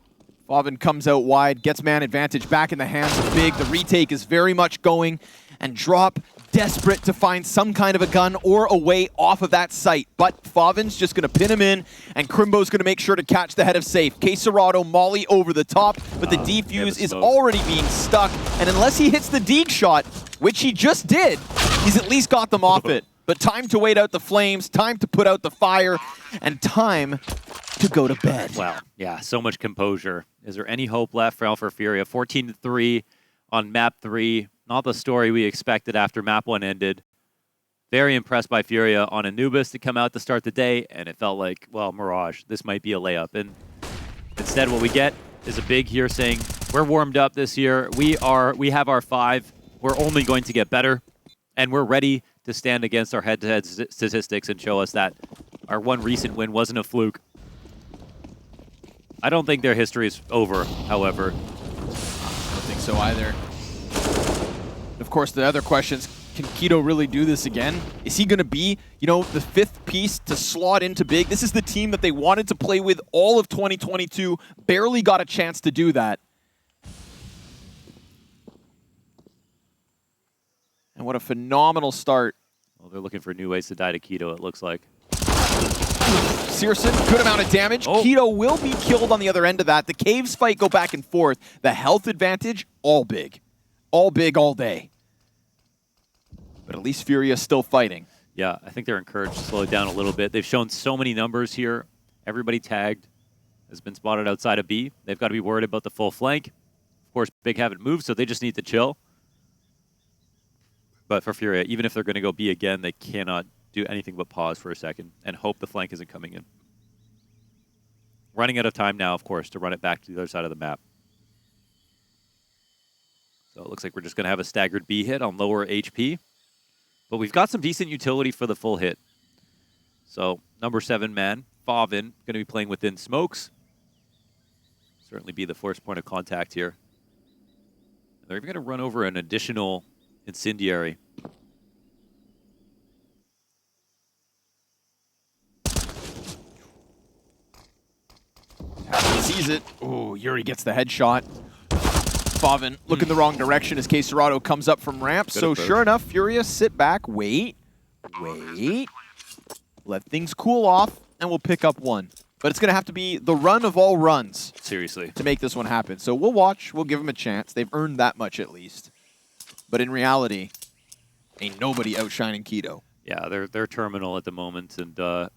[SPEAKER 1] faveN comes out wide, gets man advantage back in the hands of Big. The retake is very much going, and Drop desperate to find some kind of a gun or a way off of that site. But faveN's just going to pin him in, and Crimbo's going to make sure to catch the head of safe. KSCERATO molly over the top, but the defuse is already being stuck, and unless he hits the deke shot, which he just did, he's at least got them off it. But time to wait out the flames, time to put out the fire, and time to go to bed.
[SPEAKER 2] Wow, yeah, so much composure. Is there any hope left for FURIA? 14-3 on map 3. Not the story we expected after map 1 ended. Very impressed by FURIA on Anubis to come out to start the day, and it felt like, well, Mirage, this might be a layup. And instead what we get is a Big here saying, we're warmed up this year. We have our 5. We're only going to get better, and we're ready to stand against our head-to-head statistics and show us that our one recent win wasn't a fluke. I don't think their history is over, however.
[SPEAKER 1] I don't think so either. Of course, the other questions, can Keto really do this again? Is he going to be, you know, the 5th piece to slot into Big? This is the team that they wanted to play with all of 2022, barely got a chance to do that. And what a phenomenal start.
[SPEAKER 2] Well, they're looking for new ways to die to Keto, it looks like.
[SPEAKER 1] Searson, good amount of damage. Oh. Keto will be killed on the other end of that. The caves fight go back and forth. The health advantage, all Big. All Big all day. But at least FURIA is still fighting.
[SPEAKER 2] Yeah, I think they're encouraged to slow it down a little bit. They've shown so many numbers here. Everybody tagged has been spotted outside of B. They've got to be worried about the full flank. Of course, Big haven't moved, so they just need to chill. But for FURIA, even if they're going to go B again, they cannot do anything but pause for a second and hope the flank isn't coming in. Running out of time now, of course, to run it back to the other side of the map. So it looks like we're just going to have a staggered B hit on lower HP. But we've got some decent utility for the full hit. So number 7 man, faveN, going to be playing within smokes. Certainly be the first point of contact here. They're even going to run over an additional incendiary.
[SPEAKER 1] He sees it. Oh, yuurih gets the headshot. faveN look in the wrong direction as KSCERATO comes up from ramp. So sure enough, FURIA sit back, wait. Let things cool off, and we'll pick up one. But it's going to have to be the run of all runs.
[SPEAKER 2] Seriously.
[SPEAKER 1] To make this one happen. So we'll watch. We'll give them a chance. They've earned that much at least. But in reality, ain't nobody outshining Keto.
[SPEAKER 2] Yeah, they're terminal at the moment. And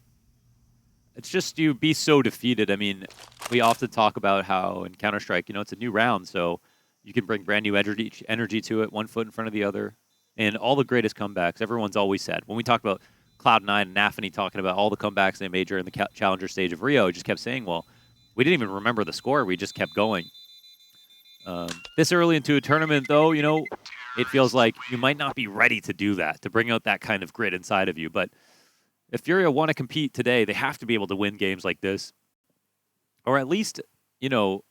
[SPEAKER 2] it's just you be so defeated. I mean, we often talk about how in Counter-Strike, it's a new round. So you can bring brand new energy to it, one foot in front of the other. And all the greatest comebacks, everyone's always said. When we talk about Cloud9 and Nafany talking about all the comebacks they made during the Challenger stage of Rio, just kept saying, well, we didn't even remember the score. We just kept going. This early into a tournament, though, it feels like you might not be ready to do that, to bring out that kind of grit inside of you. But if FURIA want to compete today, they have to be able to win games like this. Or at least,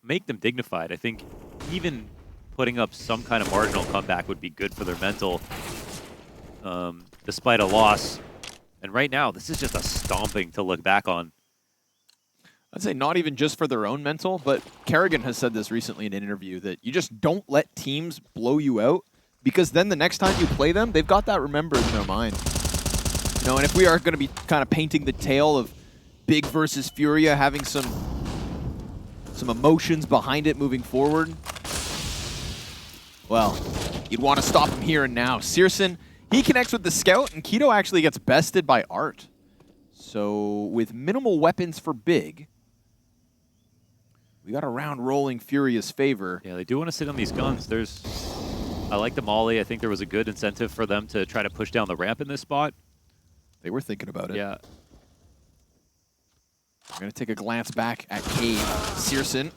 [SPEAKER 2] make them dignified. I think even putting up some kind of marginal comeback would be good for their mental, despite a loss. And right now, this is just a stomping to look back on.
[SPEAKER 1] I'd say not even just for their own mental, but Kerrigan has said this recently in an interview that you just don't let teams blow you out, because then the next time you play them, they've got that remembered in their mind. And if we are going to be kind of painting the tale of Big versus FURIA having some emotions behind it moving forward, well, you'd want to stop him here and now. CSGO, he connects with the scout, and Keto actually gets bested by Art. So with minimal weapons for Big, we got a round rolling FURIA's favor.
[SPEAKER 2] Yeah, they do want to sit on these guns. I like the molly. I think there was a good incentive for them to try to push down the ramp in this spot.
[SPEAKER 1] They were thinking about it.
[SPEAKER 2] Yeah.
[SPEAKER 1] We're going to take a glance back at Cave. CSGO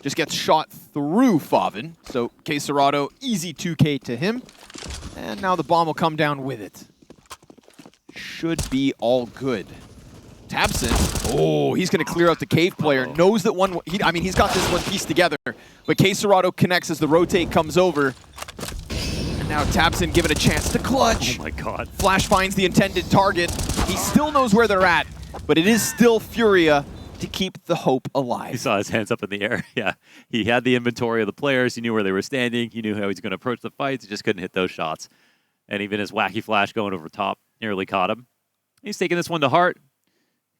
[SPEAKER 1] just gets shot through faveN. So KSCERATO, easy 2K to him. And now the bomb will come down with it. Should be all good. tabseN, oh, he's going to clear out the Cave player. Knows that he's got this one piece together. But KSCERATO connects as the rotate comes over. And now tabseN given a chance to clutch.
[SPEAKER 2] Oh my god.
[SPEAKER 1] Flash finds the intended target. He still knows where they're at, but it is still FURIA to keep the hope alive.
[SPEAKER 2] He saw his hands up in the air. Yeah, he had the inventory of the players. He knew where they were standing. He knew how he was going to approach the fights. He just couldn't hit those shots. And even his wacky flash going over top nearly caught him. He's taking this one to heart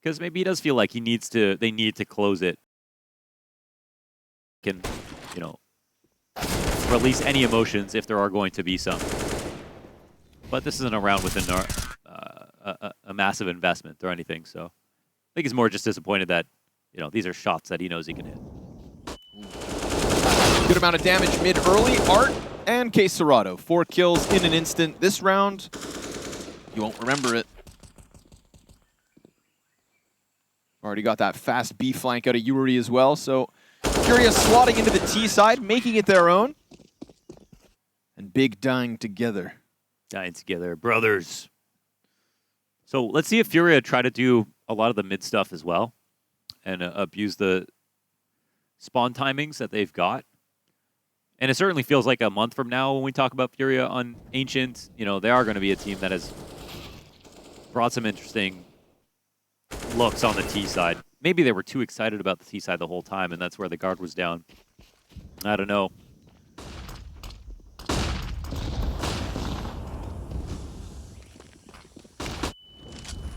[SPEAKER 2] because maybe he does feel like they need to close it. Can, release any emotions if there are going to be some. But this isn't a round with a massive investment or anything, so I think he's more just disappointed that, these are shots that he knows he can hit.
[SPEAKER 1] Good amount of damage mid-early. Art and KSCERATO. 4 kills in an instant. This round, you won't remember it. Already got that fast B flank out of yuurih as well, so FURIA slotting into the T side, making it their own. And Big dying together.
[SPEAKER 2] Dying together, brothers. So let's see if FURIA try to do a lot of the mid stuff as well and abuse the spawn timings that they've got. And it certainly feels like a month from now when we talk about FURIA on Ancient, they are going to be a team that has brought some interesting looks on the T side. Maybe they were too excited about the T side the whole time, and that's where the guard was down. I don't know.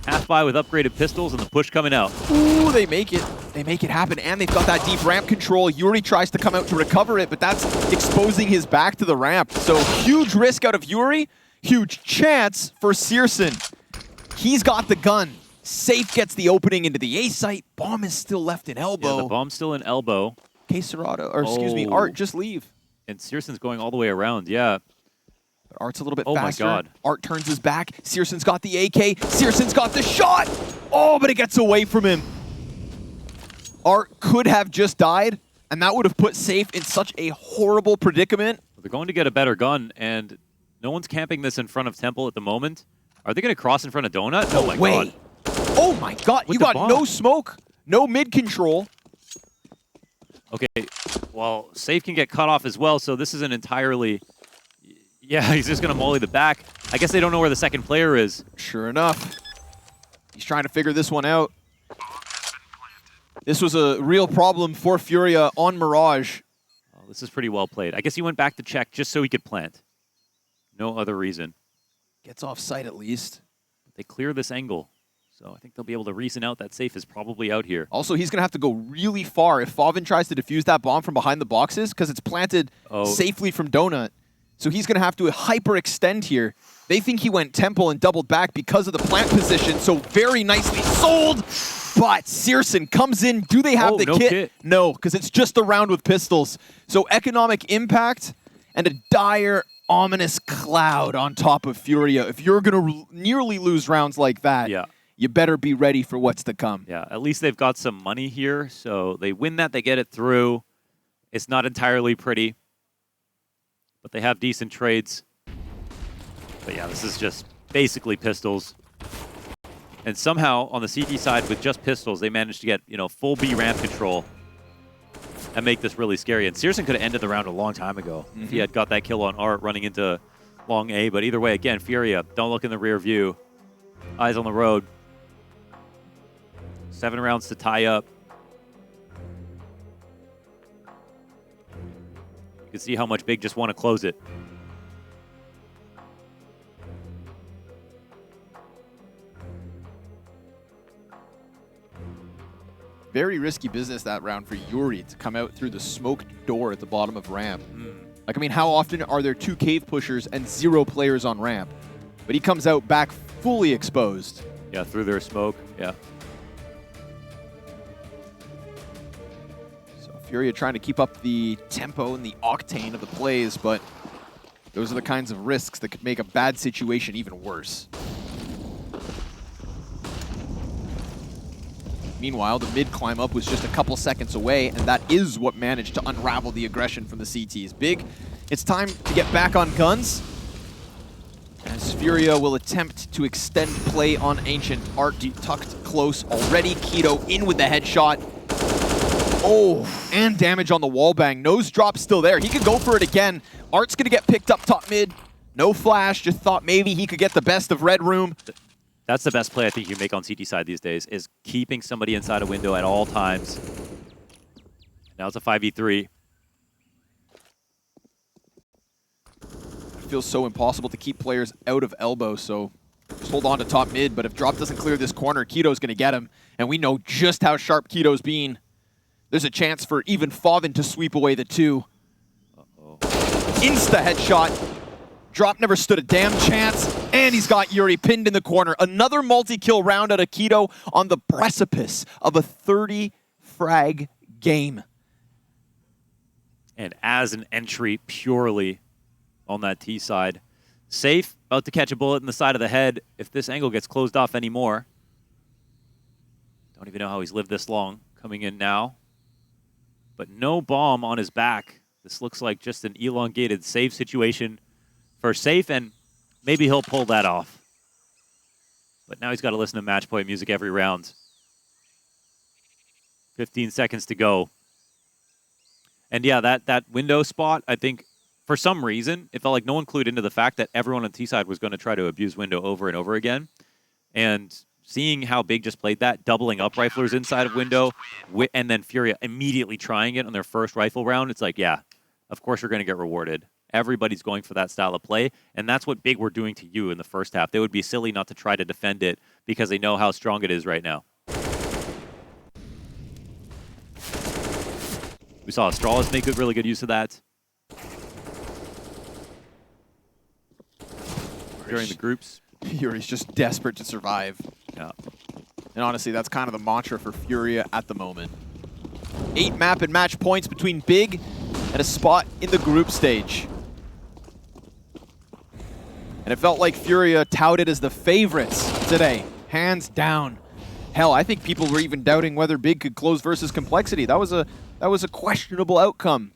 [SPEAKER 2] Half by with upgraded pistols and the push coming out.
[SPEAKER 1] Ooh, they make it. They make it happen, and they've got that deep ramp control. yuurih tries to come out to recover it, but that's exposing his back to the ramp. So huge risk out of yuurih, huge chance for CSGO. He's got the gun. saFe gets the opening into the A site. Bomb is still left in elbow.
[SPEAKER 2] Yeah, the bomb's still in elbow.
[SPEAKER 1] KSCERATO, or excuse me, Art, just leave.
[SPEAKER 2] And CSGO's going all the way around, yeah.
[SPEAKER 1] But Art's a little bit
[SPEAKER 2] Oh
[SPEAKER 1] faster.
[SPEAKER 2] my god.
[SPEAKER 1] Art turns his back. CSGO's got the AK. CSGO's got the shot. Oh, but it gets away from him. Art could have just died, and that would have put saFe in such a horrible predicament.
[SPEAKER 2] They're going to get a better gun, and no one's camping this in front of Temple at the moment. Are they going to cross in front of Donut?
[SPEAKER 1] No
[SPEAKER 2] oh my
[SPEAKER 1] way.
[SPEAKER 2] god.
[SPEAKER 1] Oh my god, you got no smoke, no mid control.
[SPEAKER 2] Okay, well, saFe can get cut off as well, so this isn't entirely... Yeah, he's just going to molly the back. I guess they don't know where the second player is.
[SPEAKER 1] Sure enough. He's trying to figure this one out. This was a real problem for FURIA on Mirage.
[SPEAKER 2] Oh, this is pretty well played. I guess he went back to check just so he could plant. No other reason.
[SPEAKER 1] Gets off site at least.
[SPEAKER 2] They clear this angle. So I think they'll be able to reason out that safe is probably out here.
[SPEAKER 1] Also, he's going to have to go really far if faveN tries to defuse that bomb from behind the boxes because it's planted safely from Donut. So he's going to have to hyperextend here. They think he went temple and doubled back because of the plant position, so very nicely sold. But CSGO comes in. Do they have the kit? No, because it's just a round with pistols. So economic impact and a dire, ominous cloud on top of FURIA. If you're going to nearly lose rounds like that, you better be ready for what's to come.
[SPEAKER 2] Yeah, at least they've got some money here. So they win that, they get it through. It's not entirely pretty, but they have decent trades. But yeah, this is just basically pistols. And somehow on the CT side with just pistols, they managed to get, full B ramp control and make this really scary. And CSGO could have ended the round a long time ago if he had got that kill on Art running into long A. But either way, again, FURIA, don't look in the rear view. Eyes on the road. 7 rounds to tie up. You can see how much Big just want to close it.
[SPEAKER 1] Very risky business that round for yuurih to come out through the smoked door at the bottom of ramp. Like, I mean, how often are there 2 cave pushers and 0 players on ramp? But he comes out back fully exposed.
[SPEAKER 2] Yeah, through their smoke, yeah.
[SPEAKER 1] So FURIA trying to keep up the tempo and the octane of the plays, but those are the kinds of risks that could make a bad situation even worse. Meanwhile, the mid climb up was just a couple seconds away, and that is what managed to unravel the aggression from the CTs. Big, it's time to get back on guns, as FURIA will attempt to extend play on Ancient. Art tucked close already. Keto in with the headshot. Oh, and damage on the wall bang. Nose drop still there. He could go for it again. Art's going to get picked up top mid. No flash. Just thought maybe he could get the best of Red Room.
[SPEAKER 2] That's the best play I think you make on CT side these days, is keeping somebody inside a window at all times. Now it's a 5v3.
[SPEAKER 1] It feels so impossible to keep players out of elbow, so just hold on to top mid. But if Drop doesn't clear this corner, Keto's going to get him. And we know just how sharp Keto's been. There's a chance for even faveN to sweep away the 2. Insta headshot. Drop never stood a damn chance. And he's got yuurih pinned in the corner. Another multi-kill round out of Keto on the precipice of a 30-frag game.
[SPEAKER 2] And as an entry purely on that T side, safe, about to catch a bullet in the side of the head if this angle gets closed off anymore. Don't even know how he's lived this long. Coming in now. But no bomb on his back. This looks like just an elongated save situation for safe, and maybe he'll pull that off. But now he's got to listen to match point music every round. 15 seconds to go. And yeah, that window spot, I think, for some reason, it felt like no one clued into the fact that everyone on T-side was going to try to abuse window over and over again. And seeing how Big just played that, doubling up riflers inside of window, and then FURIA immediately trying it on their first rifle round, it's like, yeah, of course you're going to get rewarded. Everybody's going for that style of play, and that's what Big were doing to you in the first half. They would be silly not to try to defend it because they know how strong it is right now. We saw Astralis make really good use of that during the groups.
[SPEAKER 1] yuurih's just desperate to survive.
[SPEAKER 2] Yeah.
[SPEAKER 1] And honestly, that's kind of the mantra for FURIA at the moment. 8 map and match points between Big and a spot in the group stage. And it felt like FURIA touted as the favorites today, hands down. Hell, I think people were even doubting whether Big could close versus Complexity. That was a questionable outcome.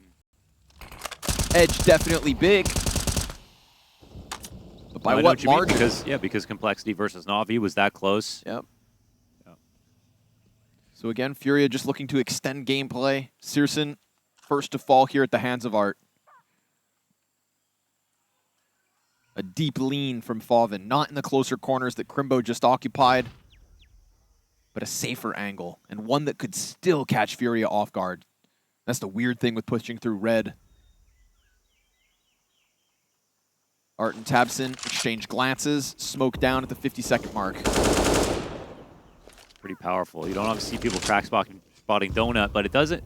[SPEAKER 1] Edge definitely Big. But by what margin?
[SPEAKER 2] Because Complexity versus Na'Vi was that close.
[SPEAKER 1] Yep. So again, FURIA just looking to extend gameplay. CSGO first to fall here at the hands of Art. A deep lean from faveN, not in the closer corners that Crimbo just occupied, but a safer angle, and one that could still catch FURIA off guard. That's the weird thing with pushing through red. Art and Tabson exchange glances, smoke down at the 50-second mark.
[SPEAKER 2] pretty powerful. You don't obviously see people crack spotting Donut, but it doesn't.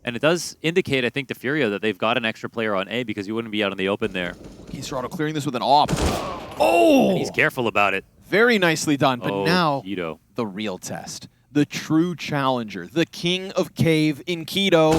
[SPEAKER 2] And it does indicate, I think, to FURIA that they've got an extra player on A because you wouldn't be out in the open there.
[SPEAKER 1] KSCERATO clearing this with an op. Oh!
[SPEAKER 2] And he's careful about it.
[SPEAKER 1] Very nicely done, but now
[SPEAKER 2] Keto.
[SPEAKER 1] The real test. The true challenger, the king of cave in Keto.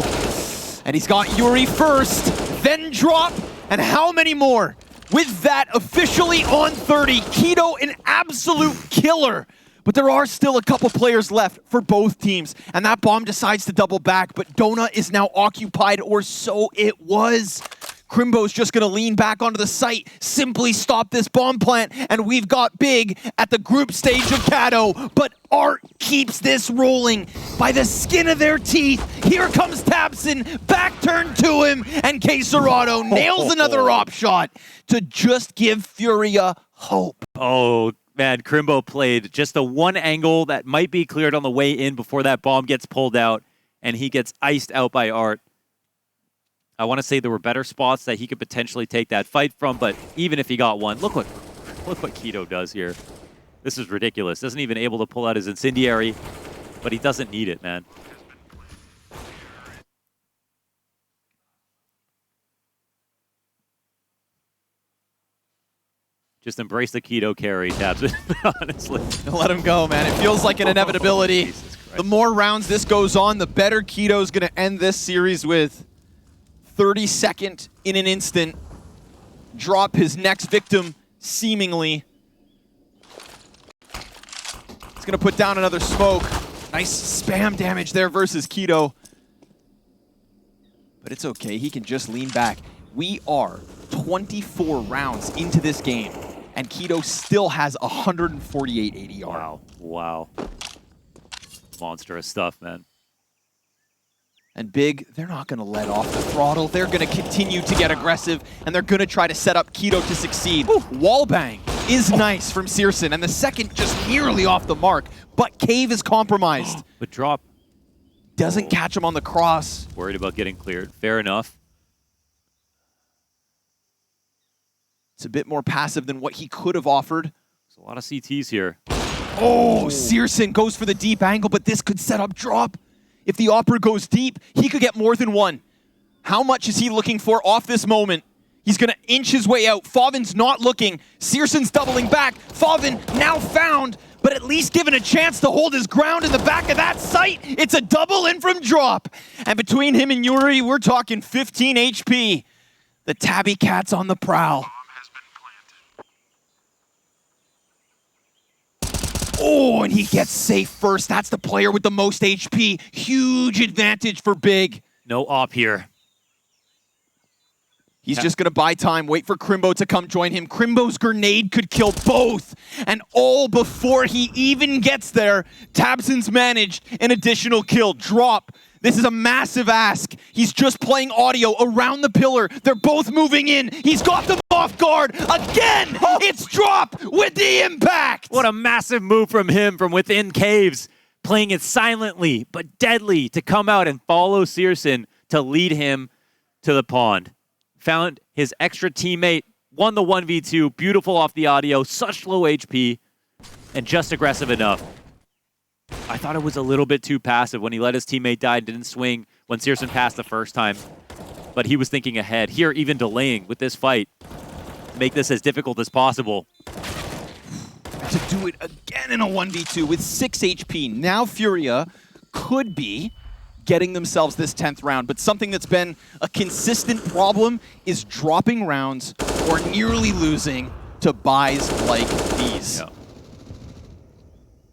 [SPEAKER 1] And he's got yuurih first, then drop, and how many more? With that officially on 30, Keto an absolute killer. But there are still a couple players left for both teams, and that bomb decides to double back, but Donut is now occupied, or so it was. Crimbo's just gonna lean back onto the site, simply stop this bomb plant, and we've got Big at the group stage of Kato, but Art keeps this rolling by the skin of their teeth. Here comes tabseN, back turn to him, and KSCERATO nails another op shot to just give FURIA hope.
[SPEAKER 2] Oh, man, Crimbo played just the one angle that might be cleared on the way in before that bomb gets pulled out, and he gets iced out by Art. I want to say there were better spots that he could potentially take that fight from, but even if he got one, look what Keto does here. This is ridiculous. Doesn't even able to pull out his incendiary, but he doesn't need it, man. Just embrace the Keto carry, tabseN, honestly.
[SPEAKER 1] Let him go, man. It feels like an inevitability. The more rounds this goes on, the better Keto's going to end this series with. 32nd in an instant. Drop his next victim, seemingly. He's going to put down another smoke. Nice spam damage there versus Keto. But it's okay, he can just lean back. We are 24 rounds into this game, and Keto still has 148 ADR.
[SPEAKER 2] Wow, wow. Monstrous stuff, man.
[SPEAKER 1] And Big, they're not going to let off the throttle. They're going to continue to get aggressive, and they're going to try to set up Keto to succeed. Wallbang is nice from saffee, and the second just nearly off the mark, but Cave is compromised.
[SPEAKER 2] But drop.
[SPEAKER 1] Doesn't catch him on the cross.
[SPEAKER 2] Worried about getting cleared. Fair enough.
[SPEAKER 1] It's a bit more passive than what he could have offered.
[SPEAKER 2] There's a lot of CTs here.
[SPEAKER 1] Oh, saffee goes for the deep angle, but this could set up drop. If the Opera goes deep, he could get more than one. How much is he looking for off this moment? He's going to inch his way out. faveN's not looking. saffee's doubling back. faveN now found, but at least given a chance to hold his ground in the back of that site. It's a double in from drop. And between him and yuurih, we're talking 15 HP. The Tabby Cat's on the prowl. Oh, and he gets safe first. That's the player with the most HP. Huge advantage for Big.
[SPEAKER 2] No op here.
[SPEAKER 1] He's just going to buy time, wait for Crimbo to come join him. Crimbo's grenade could kill both. And all before he even gets there, tabseN's managed an additional kill. Drop. This is a massive ask. He's just playing audio around the pillar. They're both moving in. He's got them off guard. Again, it's drop with the impact.
[SPEAKER 2] What a massive move from him from within caves. Playing it silently, but deadly to come out and follow saffee to lead him to the pond. Found his extra teammate, won the 1v2. Beautiful off the audio, such low HP, and just aggressive enough. I thought it was a little bit too passive when he let his teammate die and didn't swing when saffee passed the first time. But he was thinking ahead. Here, even delaying with this fight. Make this as difficult as possible.
[SPEAKER 1] To do it again in a 1v2 with 6 HP. Now FURIA could be getting themselves this 10th round, but something that's been a consistent problem is dropping rounds or nearly losing to buys like these.
[SPEAKER 2] Yeah.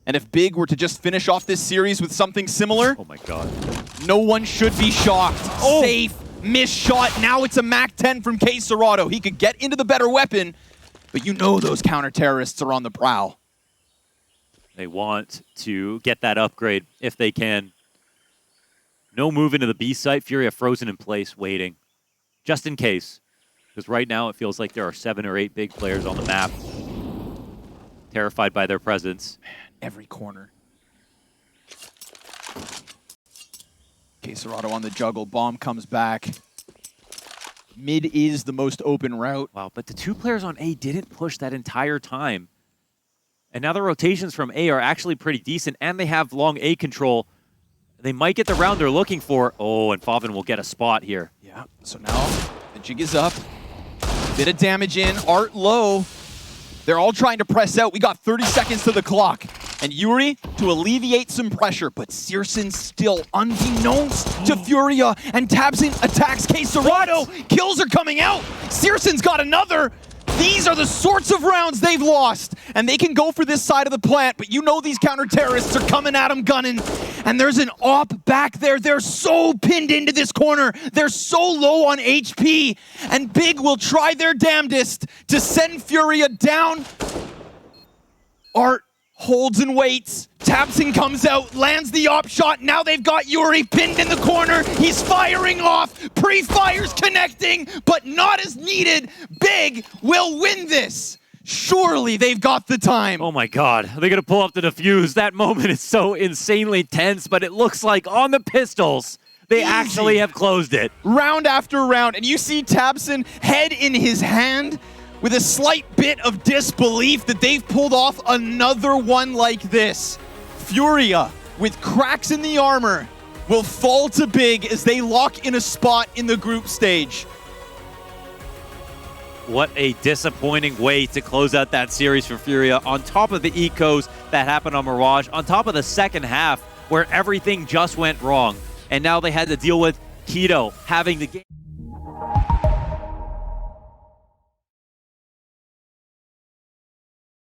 [SPEAKER 1] And if Big were to just finish off this series with something similar,
[SPEAKER 2] oh my god,
[SPEAKER 1] no one should be shocked. Safe, missed shot. Now it's a MAC-10 from KSCERATO. He could get into the better weapon, but you know those counter-terrorists are on the prowl.
[SPEAKER 2] They want to get that upgrade if they can. No move into the B site. FURIA frozen in place, waiting. Just in case. Because right now it feels like there are 7 or 8 big players on the map. Terrified by their presence.
[SPEAKER 1] Man, every corner. KSCERATO on the juggle. Bomb comes back. Mid is the most open route.
[SPEAKER 2] Wow, but the 2 players on A didn't push that entire time. And now the rotations from A are actually pretty decent, and they have long A control. They might get the round they're looking for. Oh, and faveN will get a spot here.
[SPEAKER 1] Yeah, so now the jig is up. Bit of damage in, Art low. They're all trying to press out. We got 30 seconds to the clock. And yuurih to alleviate some pressure, but Searson still, unbeknownst to FURIA, and tabseN attacks KSCERATO. Kills are coming out. Searson's got another. These are the sorts of rounds they've lost, and they can go for this side of the plant, but you know these counter-terrorists are coming at them gunning, and there's an op back there. They're so pinned into this corner. They're so low on HP, and Big will try their damnedest to send FURIA down. Art holds and waits. tabseN comes out, lands the op shot. Now they've got yuurih pinned in the corner. He's firing off. Pre-fires connecting, but not as needed. Big will win this. Surely they've got the time.
[SPEAKER 2] Oh my god, are they going to pull up the defuse? That moment is so insanely tense, but it looks like on the pistols, they actually have closed it.
[SPEAKER 1] Round after round, and you see tabseN head in his hand, with a slight bit of disbelief that they've pulled off another one like this. FURIA, with cracks in the armor, will fall to Big as they lock in a spot in the group stage.
[SPEAKER 2] What a disappointing way to close out that series for FURIA. On top of the ecos that happened on Mirage, on top of the second half where everything just went wrong. And now they had to deal with Keto having the game.